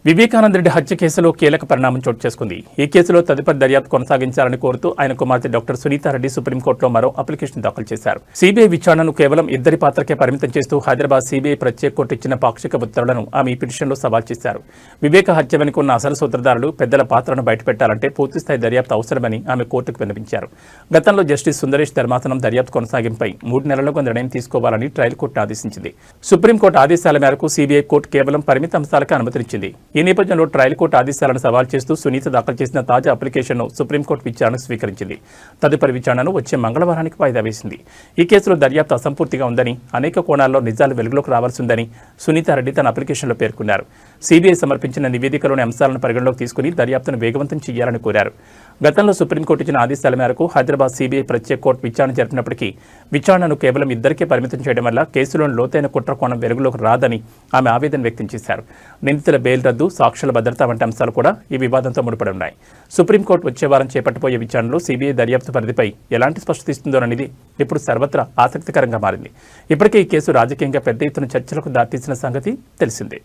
వివేకానంద రెడ్డి హత్య కేసులో కీలక పరిణామం చోటు చేసుకుంది. ఈ కేసులో తదుపరి దర్యాప్తు కొనసాగించాలని కోరుతూ ఆయన కుమార్తె డాక్టర్ సునీతారెడ్డి సుప్రీంకోర్టులో మరో అప్లికేషన్ దాఖలు చేశారు. సీబీఐ విచారణను కేవలం ఇద్దరి పాత్రకే పరిమితం చేస్తూ హైదరాబాద్ సీబీఐ ప్రత్యేక కోర్టు ఇచ్చిన పాక్షిక ఉత్తర్వులను ఆమె ఈ పిటిషన్లో సవాల్ చేశారు. వివేక హత్య వెనుక ఉన్న అసలు సూత్రధారులు, పెద్దల పాత్రను బయటపెట్టాలంటే పూర్తిస్థాయి దర్యాప్తు అవసరమని ఆమె కోర్టుకు విన్నవించారు. గతంలో జస్టిస్ సుందరేష్ ధర్మాసనం దర్యాప్తు కొనసాగింపై 3 నెలలుగా నిర్ణయం తీసుకోవాలని ట్రయల్ కోర్టు ఆదేశించింది. సుప్రీంకోర్టు ఆదేశాల మేరకు సీబీఐ కోర్టు కేవలం పరిమిత అంశాలకు అనుమతినిచ్చింది. ఈ నేపథ్యంలో ట్రయల్ కోర్టు ఆదేశాలను సవాల్ చేస్తూ సునీత దాఖలు చేసిన తాజా అప్లికేషన్ను సుప్రీంకోర్టు విచారణకు స్వీకరించింది. తదుపరి విచారణను వచ్చే మంగళవారానికి వాయిదా వేసింది. ఈ కేసులో దర్యాప్తు అసంపూర్తిగా ఉందని, అనేక కోణాల్లో నిజాలు వెలుగులోకి రావాల్సి ఉందని సునీతారెడ్డి తన అప్లికేషన్లో పేర్కొన్నారు. సీబీఐ సమర్పించిన నివేదికలోని అంశాలను పరిగణలోకి తీసుకుని దర్యాప్తును వేగవంతం చేయాలని కోరారు. గతంలో సుప్రీంకోర్టు ఇచ్చిన ఆదేశాల మేరకు హైదరాబాద్ సీబీఐ ప్రత్యేక కోర్టు విచారణ జరిపినప్పటికీ విచారణను కేవలం ఇద్దరికే పరిమితం చేయడం వల్ల కేసులోని లోతైన కుట్ర కోణం వెలుగులోకి రాదని ఆమె ఆవేదన వ్యక్తం చేశారు. నిందితుల బెయిల్ రద్దు, సాక్షుల భద్రత వంటి అంశాలు కూడా ఈ వివాదంతో ముడిపడి ఉన్నాయి. సుప్రీంకోర్టు వచ్చే వారం చేపట్టబోయే విచారణలో సీబీఐ దర్యాప్తు పరిధిపై ఎలాంటి స్పష్టత ఇస్తుందోననేది ఇప్పుడు సర్వత్రా ఆసక్తికరంగా మారింది. ఇప్పటికే ఈ కేసు రాజకీయంగా పెద్ద ఎత్తున చర్చలకు దారితీసిన సంగతి తెలిసిందే.